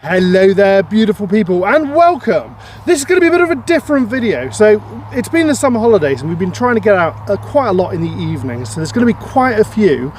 Hello there, beautiful people, and welcome. This is going to be a bit of a different video. So it's been the summer holidays and we've been trying to get out quite a lot in the evenings, so there's going to be quite a few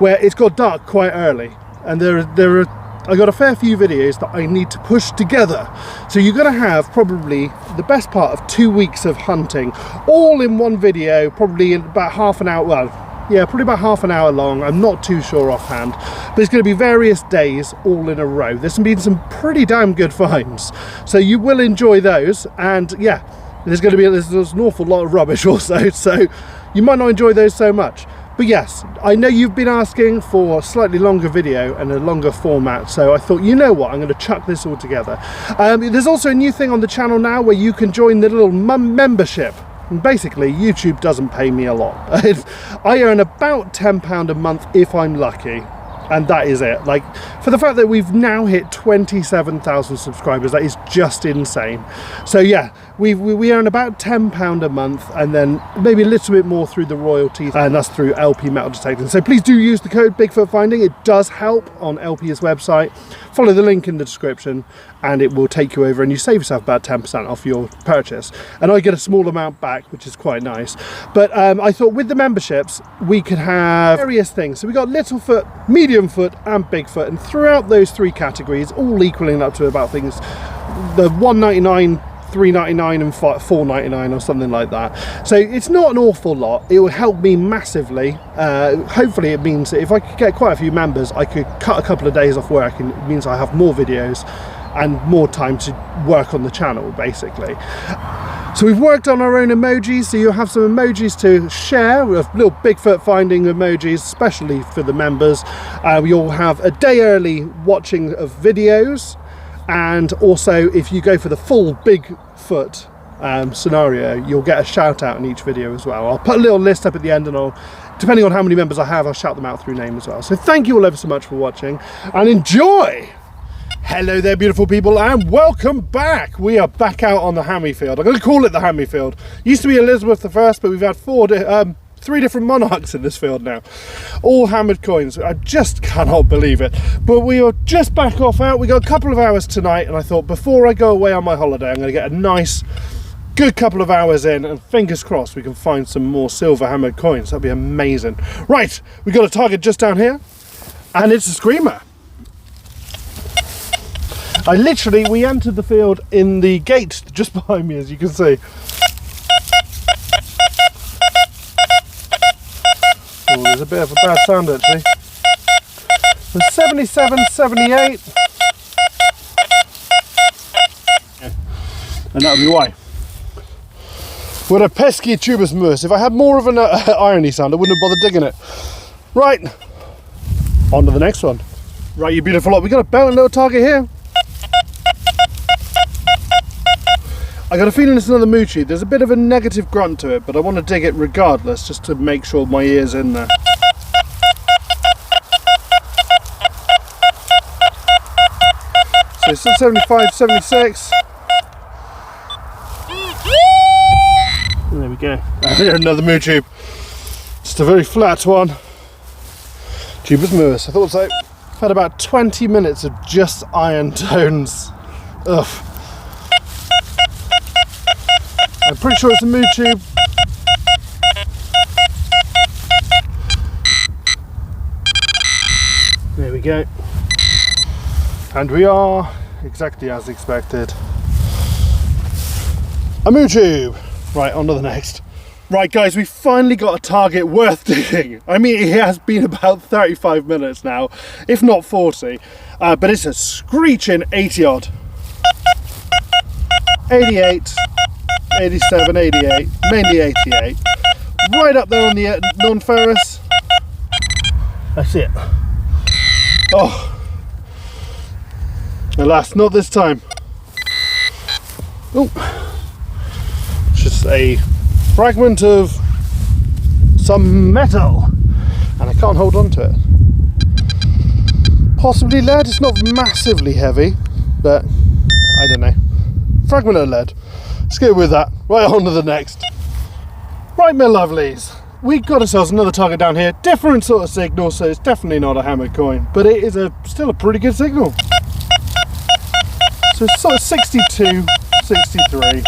where it's got dark quite early, and I got a fair few videos that I need to push together. So you're going to have probably the best part of 2 weeks of hunting all in one video, probably in about half an hour. Well, yeah, probably about half an hour long. I'm not too sure offhand, but it's going to be various days all in a row. There's been some pretty damn good finds, so you will enjoy those. And yeah, there's an awful lot of rubbish also, so you might not enjoy those so much. But yes, I know you've been asking for a slightly longer video and a longer format, so I thought, you know what, I'm going to chuck this all together. There's also a new thing on the channel now where you can join the little membership. And basically, YouTube doesn't pay me a lot. I earn about £10 a month if I'm lucky, and that is it. Like, for the fact that we've now hit 27,000 subscribers, that is just insane. So yeah, we earn about £10 a month, and then maybe a little bit more through the royalties, and that's through LP metal detecting. So please do use the code Bigfoot Finding. It does help on LP's website. Follow the link in the description and it will take you over, and you save yourself about 10% off your purchase, and I get a small amount back, which is quite nice. But I thought with the memberships we could have various things. So we got Littlefoot, Medium Foot and Bigfoot, and throughout those three categories, all equaling up to about things the $1.99, $3.99 and $4.99 or something like that. So it's not an awful lot. It will help me massively. Hopefully it means that if I could get quite a few members, I could cut a couple of days off work, and it means I have more videos and more time to work on the channel, basically. So we've worked on our own emojis, so you'll have some emojis to share, with little Bigfoot finding emojis, especially for the members. You'll have a day early watching of videos, and also if you go for the full Bigfoot scenario, you'll get a shout out in each video as well. I'll put a little list up at the end, and depending on how many members I have, I'll shout them out through name as well. So thank you all ever so much for watching, and enjoy! Hello there, beautiful people, and welcome back. We are back out on the hammy field. I'm going to call it the hammy field. Used to be Elizabeth I, but we've had three different monarchs in this field now, all hammered coins. I just cannot believe it. But we are just back off out. We got a couple of hours tonight, and I thought before I go away on my holiday, I'm going to get a nice good couple of hours in, and fingers crossed we can find some more silver hammered coins. That'd be amazing. Right, we got a target just down here, and it's a screamer. We entered the field in the gate just behind me, as you can see. Oh, there's a bit of a bad sound actually. The 77, 78. And that'll be why. What a pesky tubus moose. If I had more of an irony sound, I wouldn't have bothered digging it. Right, on to the next one. Right, you beautiful lot, we got a bouncing little target here. I got a feeling it's another moochie. There's a bit of a negative grunt to it, but I want to dig it regardless, just to make sure my ear's in there. So it's 75, 76. And there we go. Here, another moo tube. Just a very flat one. Tubus moose, I thought so. I've had about 20 minutes of just iron tones. Ugh. I'm pretty sure it's a moo tube. There we go. And we are exactly as expected. A moo tube. Right, on to the next. Right guys, we finally got a target worth digging. I mean, it has been about 35 minutes now, if not 40. But it's a screeching 80 odd. 88. 87, 88, mainly 88. Right up there on the non-ferrous. That's it. Oh. Alas, not this time. Oh. Just a fragment of some metal. And I can't hold on to it. Possibly lead. It's not massively heavy, but I don't know. Fragment of lead. Let's go with that. Right, on to the next. Right, my lovelies, we got ourselves another target down here. Different sort of signal, so it's definitely not a hammered coin, but it is still a pretty good signal. So it's sort of 62, 63.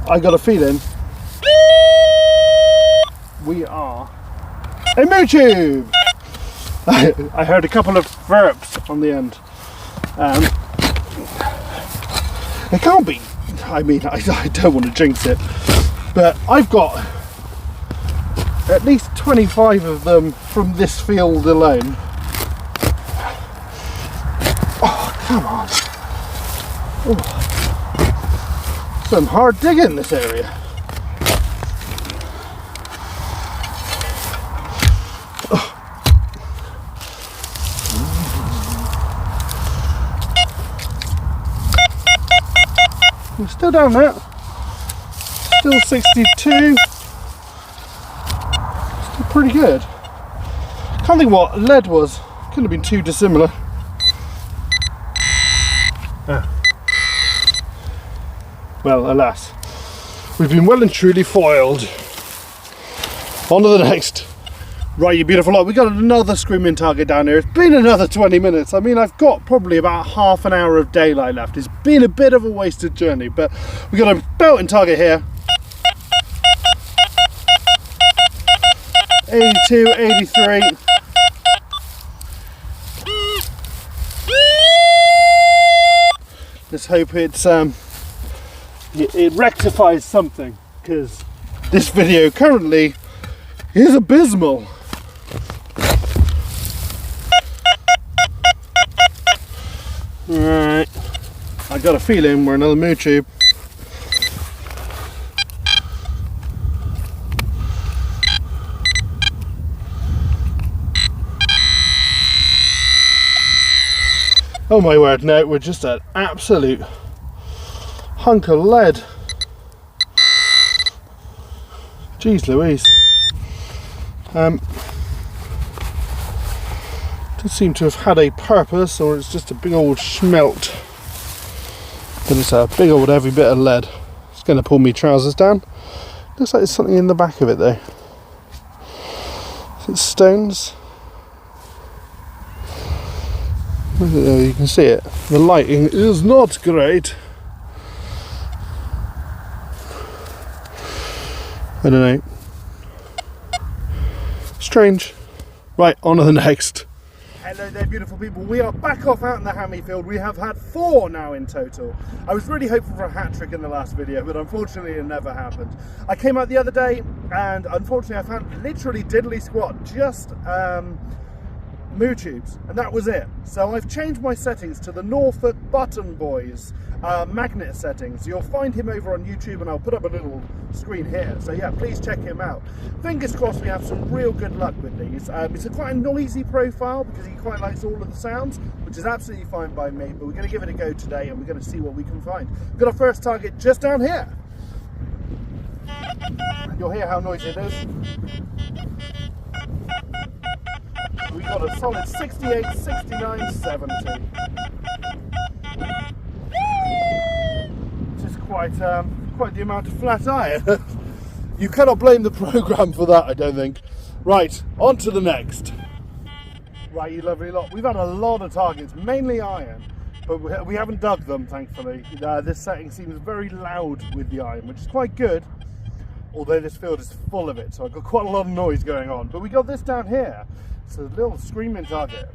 I got a feeling we are a moo tube. I heard a couple of verps on the end. It can't be. I mean, I don't want to jinx it, but I've got at least 25 of them from this field alone. Oh, come on. Oh. Some hard digging in this area. We're still down there. Still 62. Still pretty good. Can't think what lead was. Couldn't have been too dissimilar. Well, alas, we've been well and truly foiled. On to the next. Right, you beautiful lot. We got another screaming target down here. It's been another 20 minutes. I mean, I've got probably about half an hour of daylight left. It's been a bit of a wasted journey, but we got a belting target here. 82, 83. Let's hope it rectifies something, because this video currently is abysmal. Right, I got a feeling we're another moo tube. Oh my word, no, we're just an absolute hunk of lead. Jeez Louise. Does seem to have had a purpose, or it's just a big old schmelt. But it's a big old heavy bit of lead. It's going to pull me trousers down. Looks like there's something in the back of it though. Is it stones? You can see it. The lighting is not great. I don't know. Strange. Right, on to the next. Hello there, beautiful people. We are back off out in the hammy field. We have had 4 now in total. I was really hoping for a hat trick in the last video, but unfortunately it never happened. I came out the other day and unfortunately I found literally diddly squat, just moo tubes, and that was it. So I've changed my settings to the Norfolk Button Boys magnet settings. You'll find him over on YouTube, and I'll put up a little screen here. So yeah, please check him out. Fingers crossed we have some real good luck with these. It's quite a noisy profile because he quite likes all of the sounds, which is absolutely fine by me, but we're going to give it a go today and we're going to see what we can find. We've got our first target just down here. You'll hear how noisy it is. We got a solid 68, 69, 70. Which is quite the amount of flat iron. You cannot blame the program for that, I don't think. Right, on to the next. Right, you lovely lot. We've had a lot of targets, mainly iron, but we haven't dug them, thankfully. This setting seems very loud with the iron, which is quite good. Although this field is full of it, so I've got quite a lot of noise going on. But we got this down here. It's a little screaming target.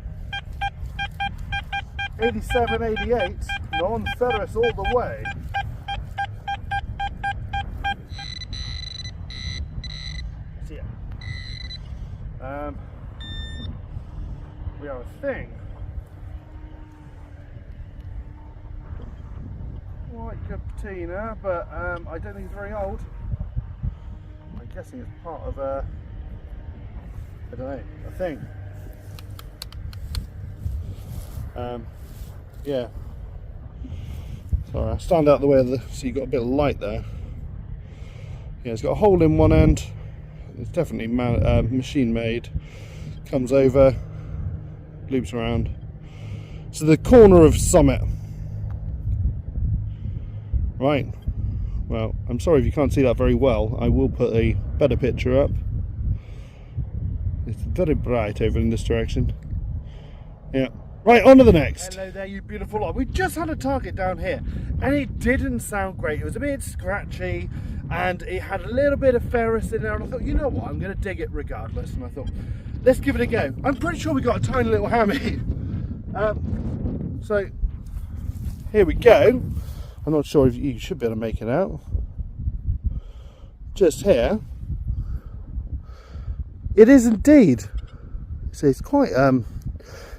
87, 88, non-ferrous all the way. So yeah. We have a thing. Quite good patina, but I don't think it's very old. I'm guessing it's part of a, I don't know, a thing. Yeah. Sorry, I'll stand out the way of the, so you got a bit of light there. Yeah, it's got a hole in one end. It's definitely machine made. Comes over, loops around. So the corner of Summit. Right. Well, I'm sorry if you can't see that very well. I will put a better picture up. It's very bright over in this direction. Yeah, Right, on to the next. Hello there, you beautiful lot. We just had a target down here and it didn't sound great. It was a bit scratchy and it had a little bit of ferrous in there, and I thought, you know what, I'm going to dig it regardless. And I thought, let's give it a go. I'm pretty sure we got a tiny little hammy. So here we go. I'm not sure if you should be able to make it out. Just here. It is indeed. So it's quite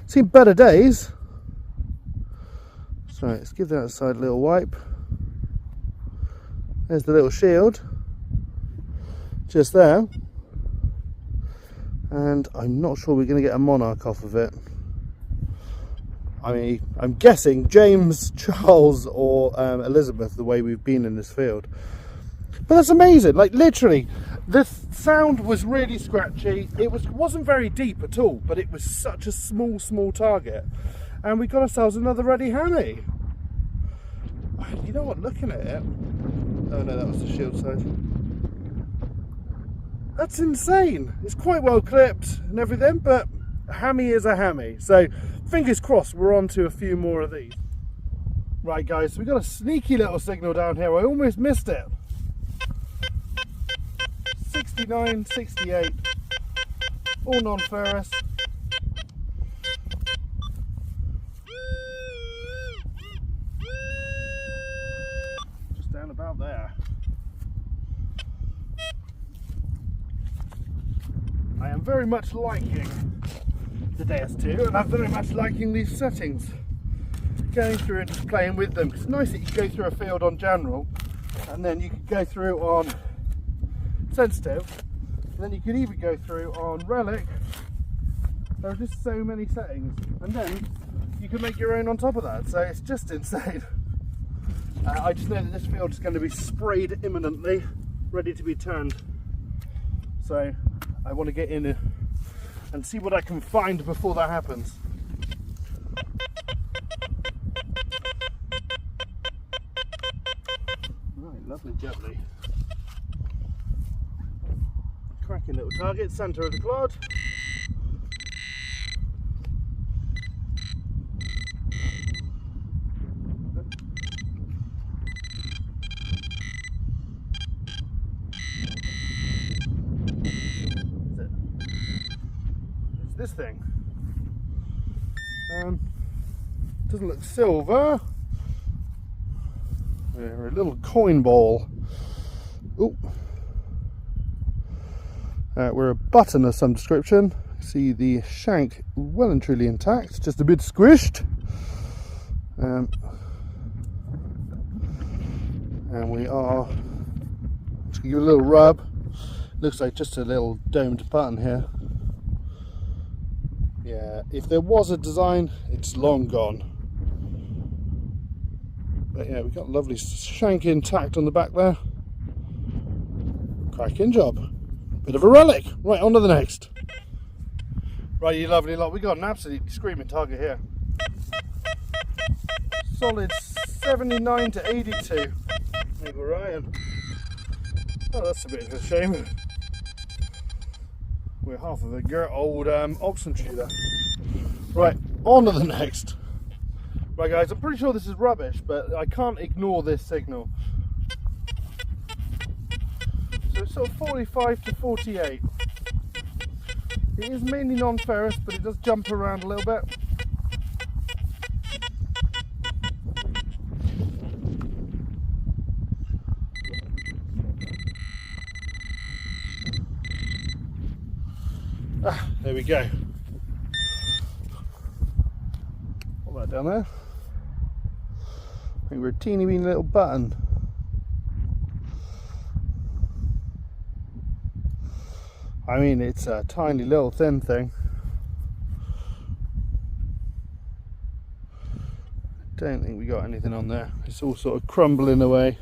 seen better days. So let's give that side a little wipe. There's the little shield just there, and I'm not sure we're going to get a monarch off of it. I mean, I'm guessing James, Charles or Elizabeth, the way we've been in this field. But that's amazing. Like, literally, the sound was really scratchy. It wasn't very deep at all, but it was such a small target, and we got ourselves another ready hammy. You know what, looking at it, oh no, that was the shield side. That's insane. It's quite well clipped and everything, but a hammy is a hammy. So fingers crossed we're on to a few more of these. Right guys, so we got a sneaky little signal down here. I almost missed it. 69, 68, all non-ferrous. Just down about there. I am very much liking the Deus II, and I'm very much liking these settings. Going through and just playing with them. It's nice that you go through a field on general, and then you can go through on sensitive, and then you can even go through on relic. There are just so many settings, and then you can make your own on top of that, so it's just insane. I just know that this field is going to be sprayed imminently, ready to be turned, so I want to get in and see what I can find before that happens. Right, lovely jubbly. Cracking little target, centre of the clod. It's this thing. Doesn't look silver. We're a little coin ball. Ooh. We're a button of some description. See the shank well and truly intact, just a bit squished. And we are, to give you a little rub, looks like just a little domed button here. Yeah, if there was a design, it's long gone. But yeah, we've got a lovely shank intact on the back there. Cracking job. Bit of a relic. Right, on to the next. Right, you lovely lot, we got an absolutely screaming target here. Solid 79 to 82. Maybe Ryan. Oh, that's a bit of a shame. We're half of a old oxen shooter. Right, on to the next. Right guys, I'm pretty sure this is rubbish, but I can't ignore this signal. So it's sort of 45 to 48. It is mainly non-ferrous, but it does jump around a little bit. Ah, there we go. Put that down there. I think we're a teeny weeny little button. I mean, it's a tiny little thin thing. Don't think we got anything on there. It's all sort of crumbling away.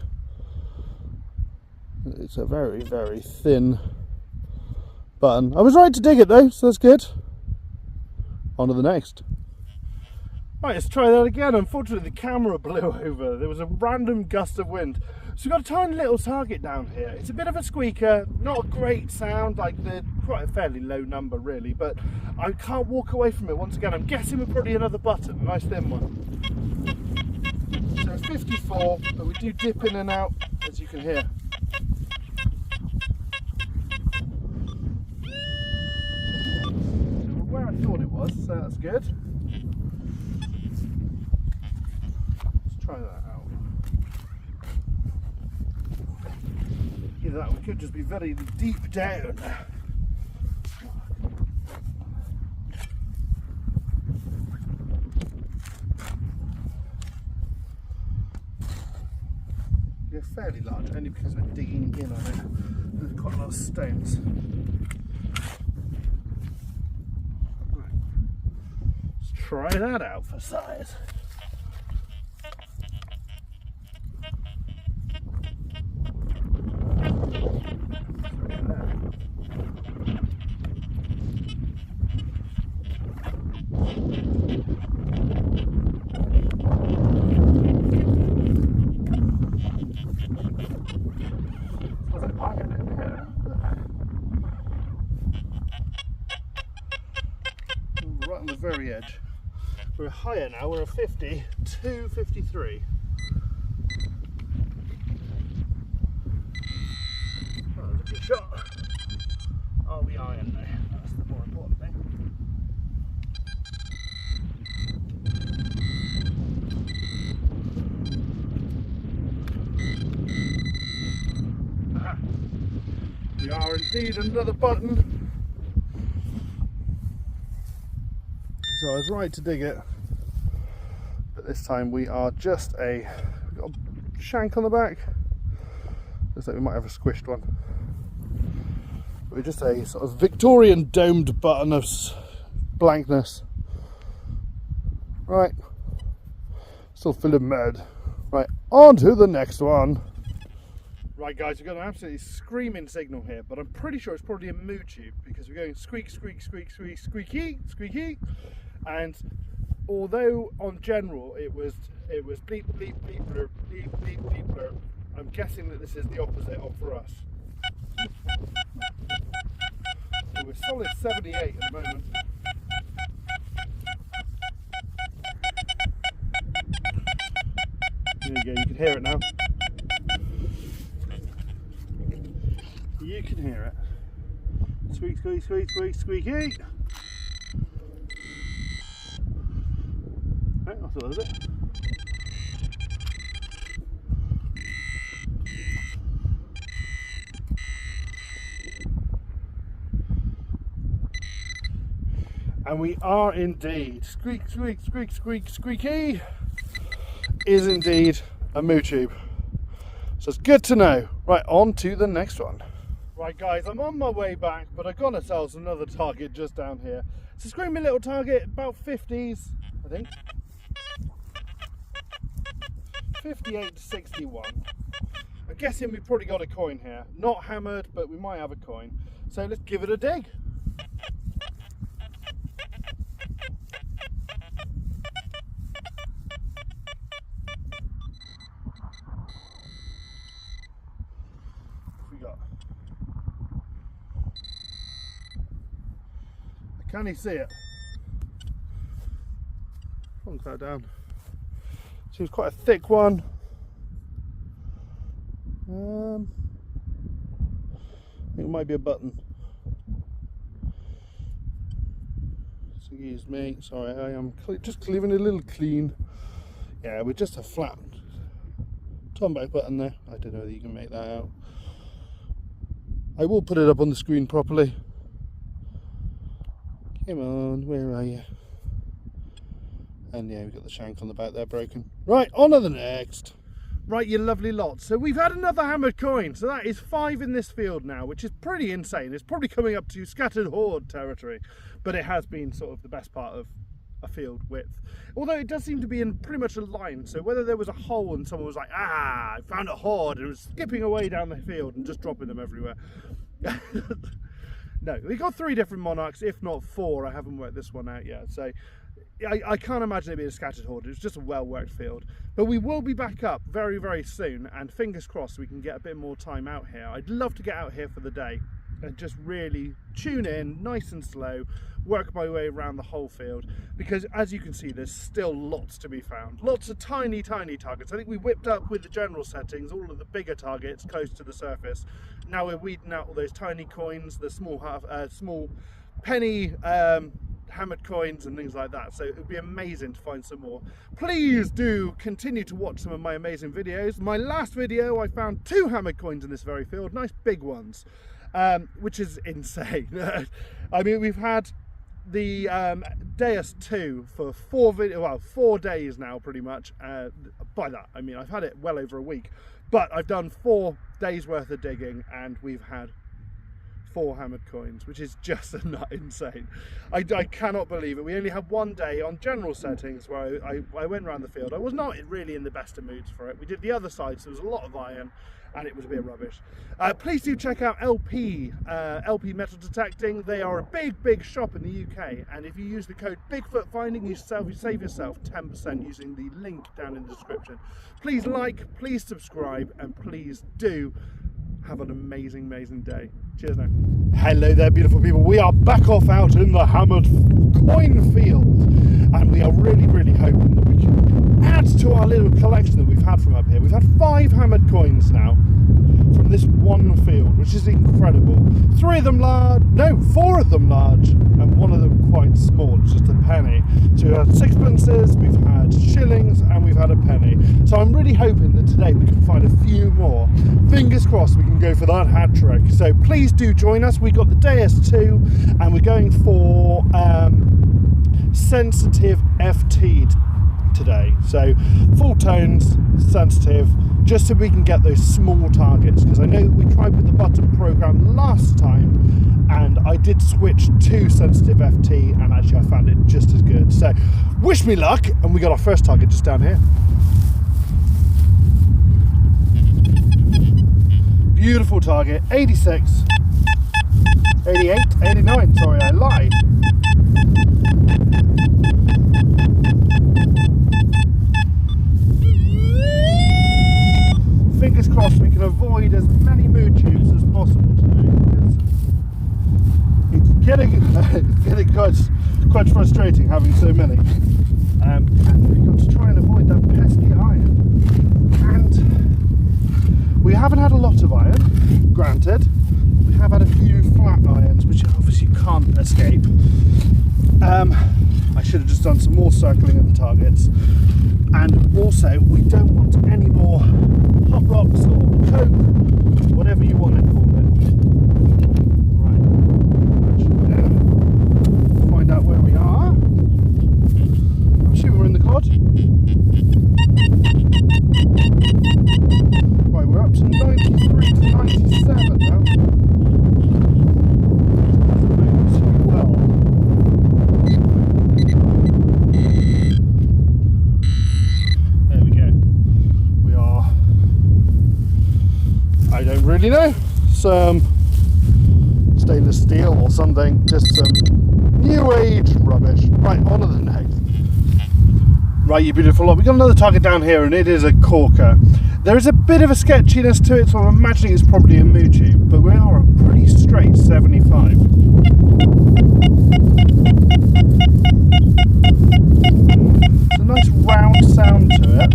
It's a very, very thin button. I was right to dig it though, so that's good. On to the next. Right, let's try that again. Unfortunately, the camera blew over. There was a random gust of wind. So we've got a tiny little target down here. It's a bit of a squeaker, not a great sound, like the quite a fairly low number really, but I can't walk away from it. Once again, I'm guessing we're probably another button, a nice thin one. So it's 54, but we do dip in and out, as you can hear. So we're where I thought it was, so that's good. Let's try that out. Either that, we could just be very deep down. They're fairly large, only because we're digging in on it. There's quite a lot of stones. Right. Let's try that out for size. Right on the very edge. We're higher now, we're at 52, 53. Oh, that's a good shot. Are we iron now? That's the more important thing. Aha. We are indeed another button. So I was right to dig it, but this time we are just we've got a shank on the back. Looks like we might have a squished one. But we're just a sort of Victorian domed button of blankness. Right, still full of mud. Right, on to the next one. Right guys, we've got an absolutely screaming signal here, but I'm pretty sure it's probably a moo tube because we're going squeak, squeak, squeak, squeak, squeaky, squeaky. And although on general it was bleep, bleep, bleep, blurp, bleep, bleep, bleep, blurp, I'm guessing that this is the opposite of for us. So we're solid 78 at the moment. There you go, you can hear it now. You can hear it. Squeak, squeak, squeak, squeak, squeaky. I thought that was it. And we are indeed, squeak, squeak, squeak, squeak, squeaky, is indeed a moo tube. So it's good to know. Right, on to the next one. Right guys, I'm on my way back, but I got ourselves another target just down here. It's a screaming little target, about 50s, I think. 58 to 61. I'm guessing we've probably got a coin here. Not hammered, but we might have a coin. So let's give it a dig. What we got? Can you see it? Plonk that down. Seems quite a thick one. I think it might be a button. Excuse me, sorry, I am just leaving it a little clean. Yeah, with just a flat turn back button there. I don't know whether you can make that out. I will put it up on the screen properly. Come on, where are you? And yeah, we've got the shank on the back there broken. Right, on to the next. Right, you lovely lot. So we've had another hammered coin. So that is 5 in this field now, which is pretty insane. It's probably coming up to scattered horde territory, but it has been sort of the best part of a field width. Although it does seem to be in pretty much a line. So whether there was a hole and someone was like, ah, I found a horde, and it was skipping away down the field and just dropping them everywhere. No, we got 3 different monarchs, if not 4. I haven't worked this one out yet. So I can't imagine it being a scattered horde. It's just a well-worked field. But we will be back up very, very soon, and fingers crossed we can get a bit more time out here. I'd love to get out here for the day. and just really tune in nice and slow, work my way around the whole field, because as you can see there's still lots to be found, lots of tiny targets. I think we whipped up with the general settings all of the bigger targets close to the surface. Now we're weeding out all those tiny coins, the small penny hammered coins and things like that, so it would be amazing to find some more. Please do continue to watch some of my amazing videos. My last video I found 2 hammered coins in this very field, nice big ones, which is insane. I mean, we've had the Deus II for 4 days now pretty much. By that I mean I've had it well over a week, but I've done 4 days worth of digging and we've had 4 hammered coins, which is just insane. I cannot believe it. We only had 1 day on general settings where I went around the field. I was not really in the best of moods for it. We did the other side, so there was a lot of iron and it was a bit rubbish. Please do check out LP Metal Detecting. They are a big shop in the UK, and if you use the code BigfootFinding, you save yourself 10% using the link down in the description. Please like, please subscribe, and please do have an amazing day. Cheers now. Hello there, beautiful people. We are back off out in the hammered coin field, and we are really hoping that we can add to our little collection that we've had from up here. We've had 5 hammered coins now from this one field, which is incredible. 4 of them large, and 1 of them quite small, just a penny. So we've had sixpences, we've had shillings, and we've had a penny. So I'm really hoping that today we can find a few more. Fingers crossed we can go for that hat trick. So please do join us. We got the Deus II, and we're going for sensitive FT today. So full tones, sensitive, just so we can get those small targets, because I know we tried with the button program last time and I did switch to sensitive FT and actually I found it just as good. So wish me luck, and we got our first target just down here. Beautiful target, 86, 88, 89, sorry I lied. Fingers crossed we can avoid as many mood tubes as possible today, because it's getting quite frustrating having so many. And we've got to try and avoid that pesky iron. And we haven't had a lot of iron, granted. We have had a few flat irons, which obviously can't escape. I should have just done some more circling of the targets. And also, we don't want any more hot rocks or coke, whatever you want to call it. Right, find out where we are. I'm assuming we're in the cod. Right, we're up to 93 to 97 now. I don't really know, some stainless steel or something, just some new age rubbish. Right, on to the next. Right, you beautiful lot, we got another target down here and it is a corker. There is a bit of a sketchiness to it, so I'm imagining it's probably a moo tube, but we are a pretty straight 75. It's a nice round sound to it.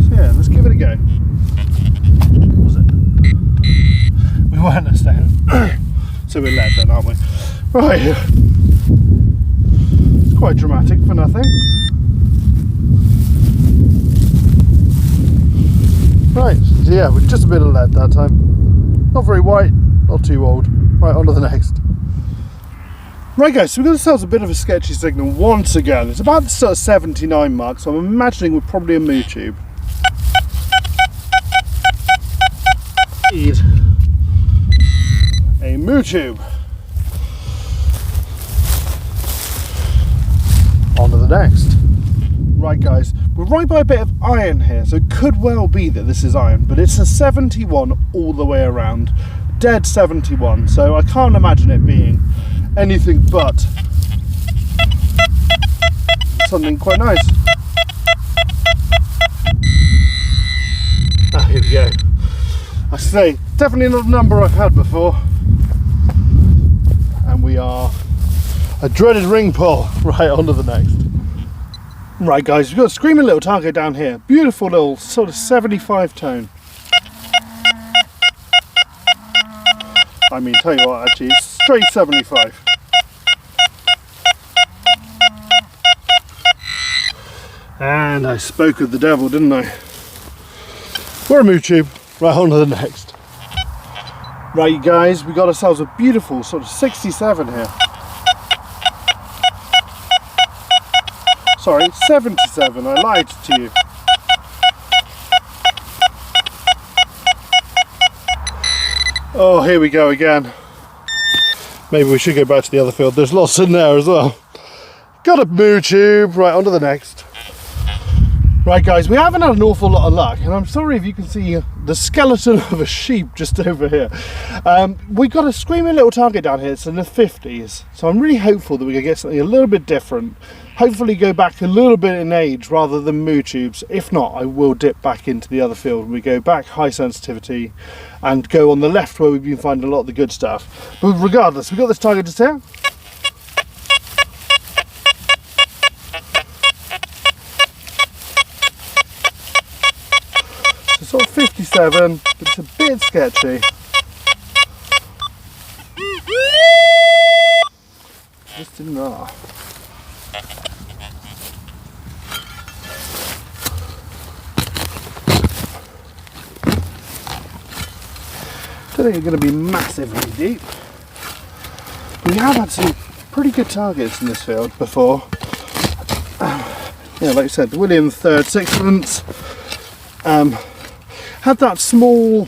So yeah, let's give it a go. What was it? We weren't a stone. So we're lead then, aren't we? Right. It's quite dramatic for nothing. Right, so yeah, with just a bit of lead that time. Not very white, not too old. Right, on to the next. Right guys, so we've got ourselves a bit of a sketchy signal once again. It's about the sort of 79 mark, so I'm imagining we're probably a moo tube. A moo tube. On to the next. Right guys, we're right by a bit of iron here, so it could well be that this is iron, but it's a 71 all the way around. Dead 71, so I can't imagine it being anything but something quite nice. say, definitely not a number I've had before. And we are a dreaded ring pull. Right, on to the next. Right guys, we've got a screaming little target down here. Beautiful little sort of 75 tone. I mean, tell you what, actually, it's straight 75. And I spoke of the devil, didn't I? We're a moo tube. Right, on to the next. Right, you guys, we got ourselves a beautiful sort of 67 here. Sorry, 77, I lied to you. Oh, here we go again. Maybe we should go back to the other field. There's lots in there as well. Got a moo tube. Right, on to the next. Right guys, we haven't had an awful lot of luck, and I'm sorry if you can see the skeleton of a sheep just over here. We got a screaming little target down here. It's in the 50s, so I'm really hopeful that we can get something a little bit different. Hopefully go back a little bit in age rather than moo tubes. If not, I will dip back into the other field. We go back high sensitivity and go on the left where we've been finding a lot of the good stuff. But regardless, we've got this target just here. Sort of 57, but it's a bit sketchy. Just enough. Don't think it's going to be massively deep. We have had some pretty good targets in this field before. Yeah, like I said, the William III sixpence. Had that small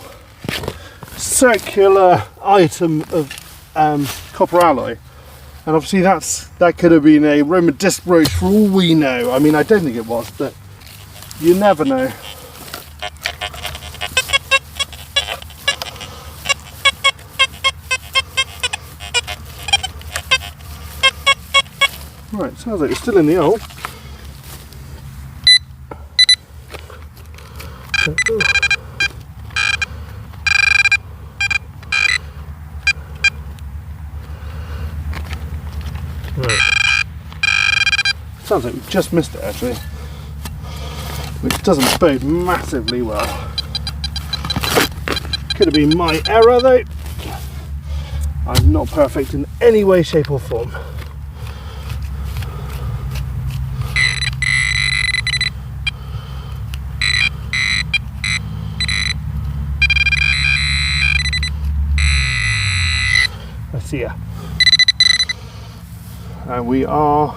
circular item of copper alloy, and obviously that could have been a Roman disc brooch for all we know. I mean, I don't think it was, but you never know. Right, sounds like it's still in the hole. Right. Sounds like we just missed it actually, which doesn't bode massively well. Could have been my error though. I'm not perfect in any way, shape or form. Let's see ya. And we are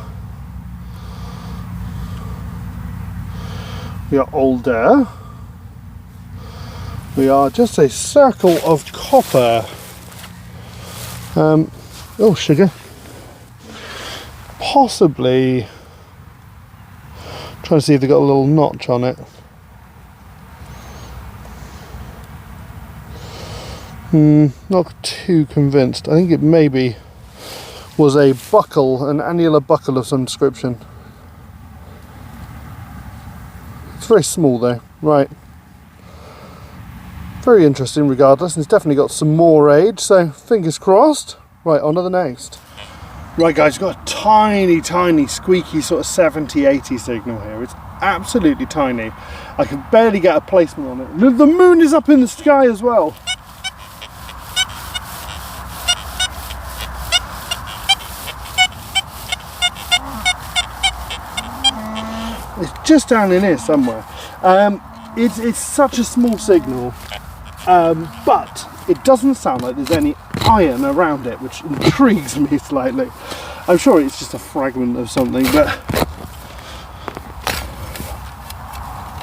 older. We are just a circle of copper. Oh, sugar. Possibly. Trying to see if they've got a little notch on it. Not too convinced. I think it maybe was a buckle, an annular buckle of some description. It's very small though. Right. Very interesting regardless, and it's definitely got some more age, so fingers crossed. Right, on to the next. Right guys, we've got a tiny squeaky sort of 70-80 signal here. It's absolutely tiny. I can barely get a placement on it. The moon is up in the sky as well. It's just down in here somewhere. It's such a small signal, but it doesn't sound like there's any iron around it, which intrigues me slightly. I'm sure it's just a fragment of something, but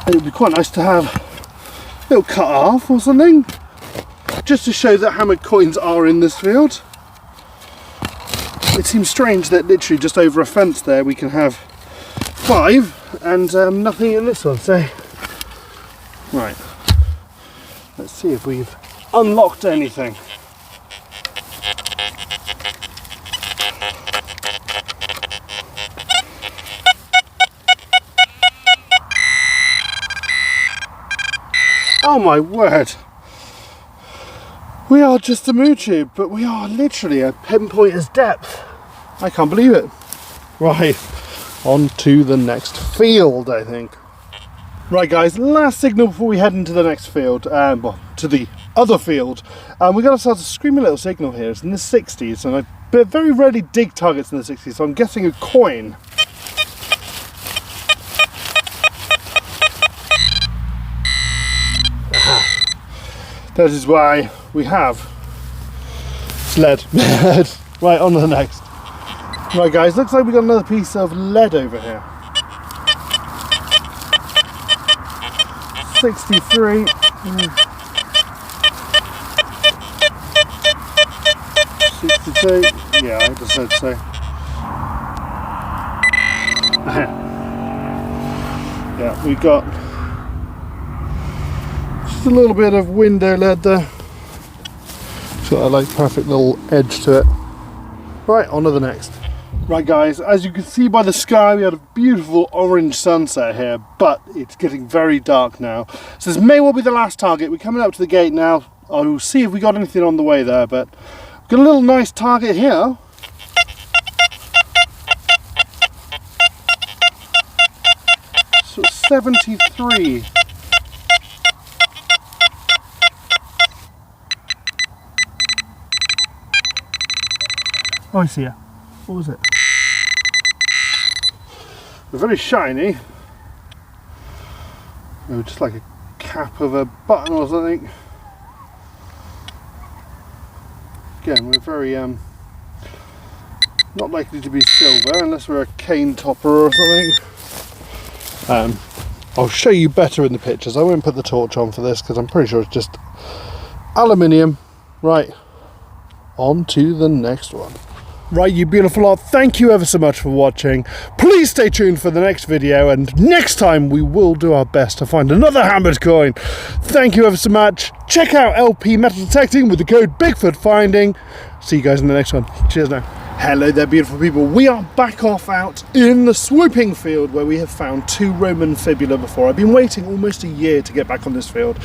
it would be quite nice to have a little cut off or something, just to show that hammered coins are in this field. It seems strange that literally just over a fence there we can have 5 and nothing in this one. So right, let's see if we've unlocked anything. Oh my word, We are just a moo tube, but we are literally a pinpointer's depth. I can't believe it. Right, on to the next field, I think. Right guys, last signal before we head into the next field, well, to the other field. We got ourselves a screamy little signal here. It's in the 60s, and I very rarely dig targets in the 60s, so I'm guessing a coin. That is why we have lead. Right, on to the next. Right guys, looks like we got another piece of lead over here. 63. 62. Yeah, I just said so. Yeah, we got just a little bit of window lead there. It's got a like perfect little edge to it. Right, on to the next. Right guys, as you can see by the sky, we had a beautiful orange sunset here, but it's getting very dark now. So this may well be the last target. We're coming up to the gate now. I'll see if we got anything on the way there, but we've got a little nice target here. So 73. Oh, I see it. What was it? They're very shiny. Oh, just like a cap of a button or something. Again, we're very not likely to be silver unless we're a cane topper or something. I'll show you better in the pictures. I won't put the torch on for this because I'm pretty sure it's just aluminium. Right, on to the next one. Right, you beautiful lot, thank you ever so much for watching. Please stay tuned for the next video, and next time we will do our best to find another hammered coin. Thank you ever so much. Check out LP Metal Detecting with the code BigfootFinding. See you guys in the next one. Cheers now. Hello there, beautiful people. We are back off out in the swooping field where we have found 2 Roman fibula before. I've been waiting almost a year to get back on this field.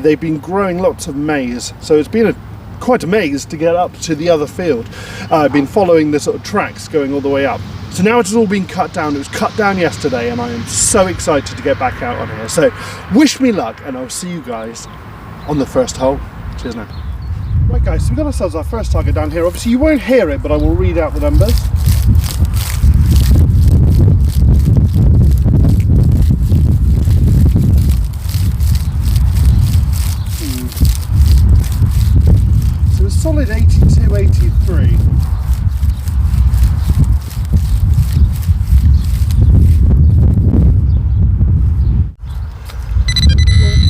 They've been growing lots of maize, so it's been quite a maze to get up to the other field. I've been following the sort of tracks going all the way up. So now it's all been cut down. It was cut down yesterday, and I am so excited to get back out on here. So wish me luck, and I'll see you guys on the first hole. Cheers now. Right guys, so we've got ourselves our first target down here. Obviously you won't hear it, but I will read out the numbers. Solid 82, 83.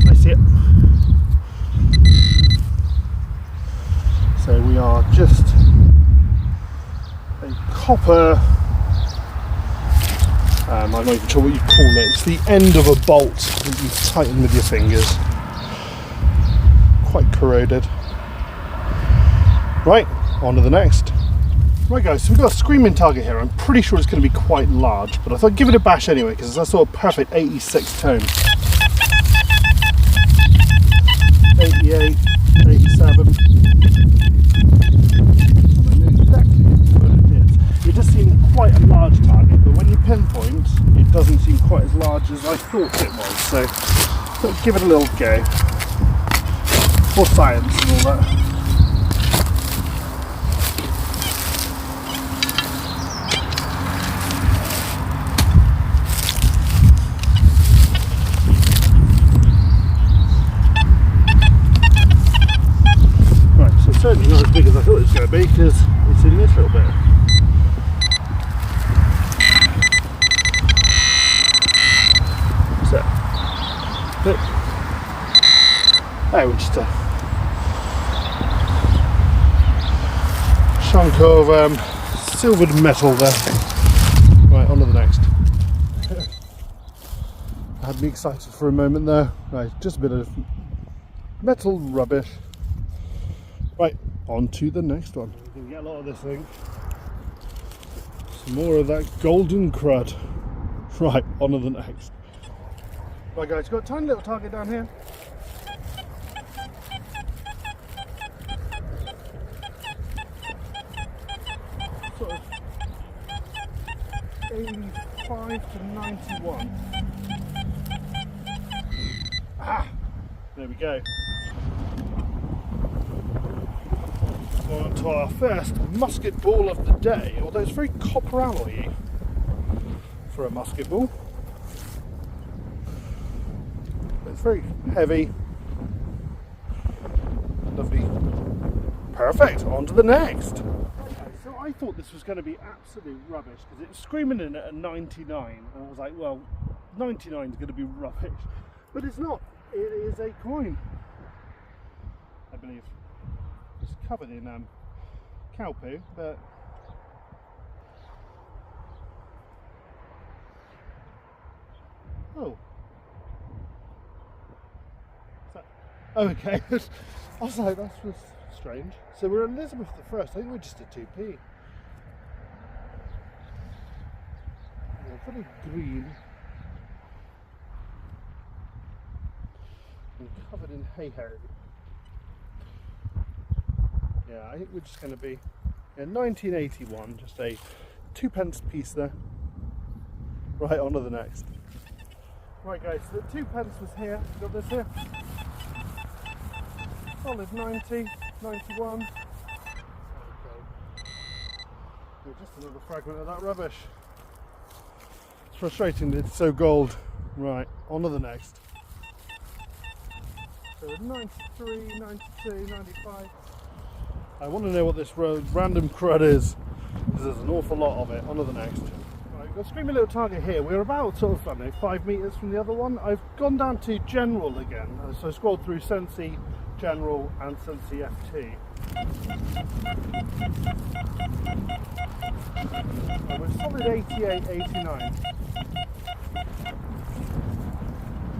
I see it. So we are just a copper, I'm not even sure what you call it. It's the end of a bolt that you tighten with your fingers. Quite corroded. Right, on to the next. Right guys, so we've got a screaming target here. I'm pretty sure it's going to be quite large, but I thought I'd give it a bash anyway because it's that sort of perfect 86 tone. 88, 87. And I knew exactly what it is. It does seem quite a large target, but when you pinpoint, it doesn't seem quite as large as I thought it was. So let's give it a little go. For science and all that. Certainly not as big as I thought it was going to be because it's in this little bit. So, oh, just a chunk of silvered metal there. Right, on to the next. I had me excited for a moment there. Right, just a bit of metal rubbish. Right, on to the next one. We can get a lot of this thing. Some more of that golden crud. Right, on to the next. Right guys, got a tiny little target down here. 85 to 91. Ah, there we go. On to our first musket ball of the day, although it's very copper alloy for a musket ball. It's very heavy. Lovely. Perfect. On to the next. Okay, so I thought this was going to be absolute rubbish because it was screaming in at a 99, and I was like, well, 99 is going to be rubbish, but it's not. It is a coin, I believe. It's covered in cow poo, but oh. Okay, I was like, that was strange. So we're Elizabeth I. I think we're just a 2p. Yeah, very green. And covered in hay-ho. Yeah, I think we're just going to be in 1981, just a 2p piece there. Right, on to the next. Right guys, so the 2p was here, got this here. Solid 90, 91. Okay. Just another fragment of that rubbish. It's frustrating that it's so gold. Right, on to the next. So 93, 92, 95. I want to know what this random crud is, because there's an awful lot of it. On to the next. Right, we've got a screaming little target here. We're about sort of, I don't know, 5 metres from the other one. I've gone down to General again, so I scrolled through Sensi, General and Sensi FT. And we're solid 88, 89. It's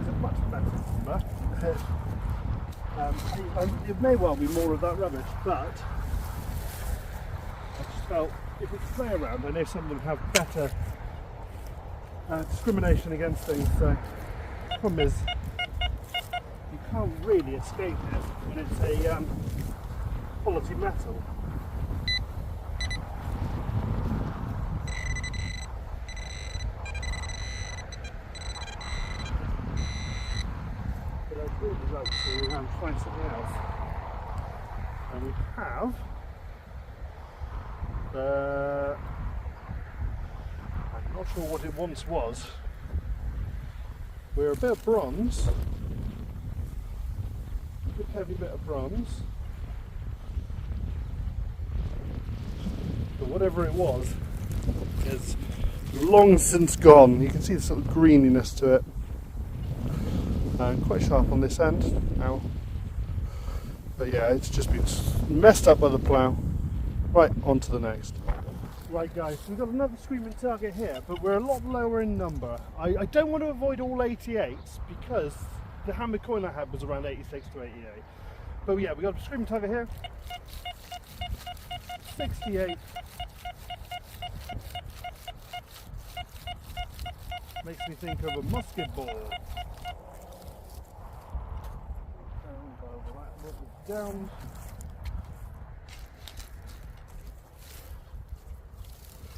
a much better number. It may well be more of that rubbish, but I just felt if we play around, I know some of them have better discrimination against things. So the problem is, you can't really escape it when it's a quality metal. But I'd really like to find something else. And we have I'm not sure what it once was. We're a bit of bronze. Big heavy bit of bronze, but whatever it was is long since gone. You can see the sort of greeniness to it, and quite sharp on this end now. But yeah, it's just been messed up by the plough. Right, on to the next. Right guys, we've got another screaming target here, but we're a lot lower in number. I don't want to avoid all 88s because the hammer coin I had was around 86 to 88. But yeah, we got a screaming target here. 68. Makes me think of a musket ball. Down.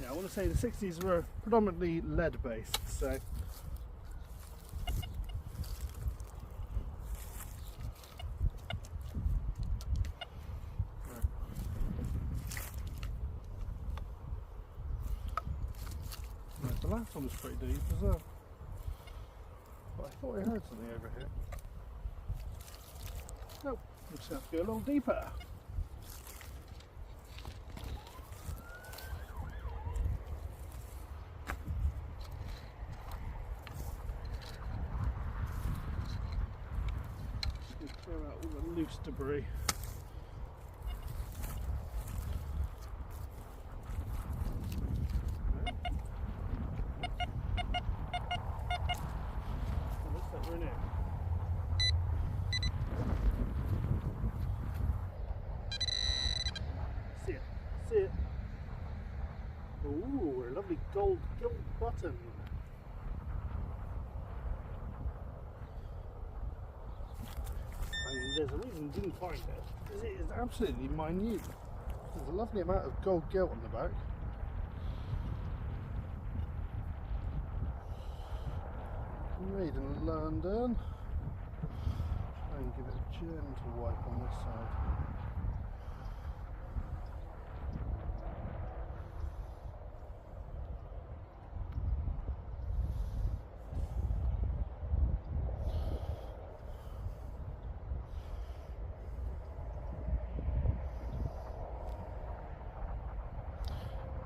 Yeah, I want to say the 60s were predominantly lead based, so. The last one was pretty deep as well. But I thought I heard something over here. Nope, we just have to go a little deeper. Just going to clear out all the loose debris. See it? Ooh, a lovely gold gilt button. I mean, there's a reason I didn't find it, because it is absolutely minute. There's a lovely amount of gold gilt on the back. Made in London. Try and give it a gentle wipe on this side.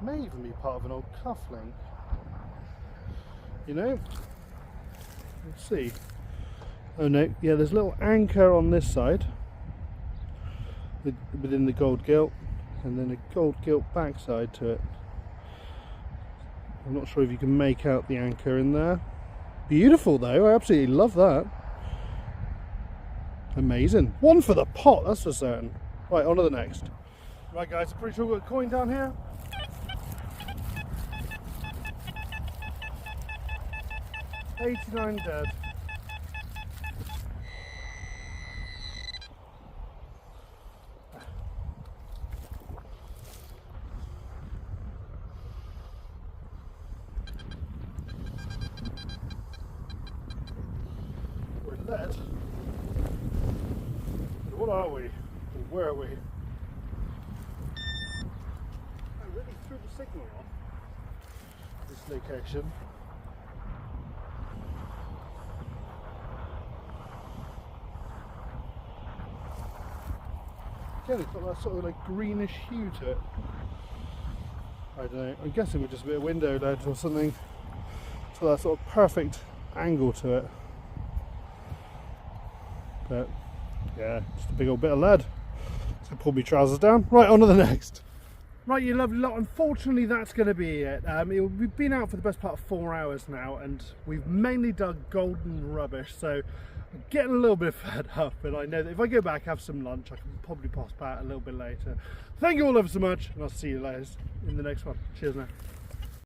May even be part of an old cufflink. You know? Let's see. Oh no, yeah, there's a little anchor on this side within the gold gilt, and then a gold gilt backside to it. I'm not sure if you can make out the anchor in there. Beautiful though, I absolutely love that. Amazing. One for the pot, that's for certain. Right, on to the next. Right guys, I'm pretty sure we've got a coin down here. 89 dead. We're dead. What are we? Where are we? I really threw the signal off this location. Again, it's got that sort of like greenish hue to it. I don't know, I'm guessing with just a bit of window ledge or something. It's got that sort of perfect angle to it. But yeah, just a big old bit of lead. Just gonna pull my trousers down. Right, on to the next. Right, you lovely lot, unfortunately that's going to be it. We've been out for the best part of 4 hours now, and we've mainly dug golden rubbish, so I'm getting a little bit fed up, and I know that if I go back, have some lunch, I can probably pop out a little bit later. Thank you all ever so much, and I'll see you later in the next one. Cheers now.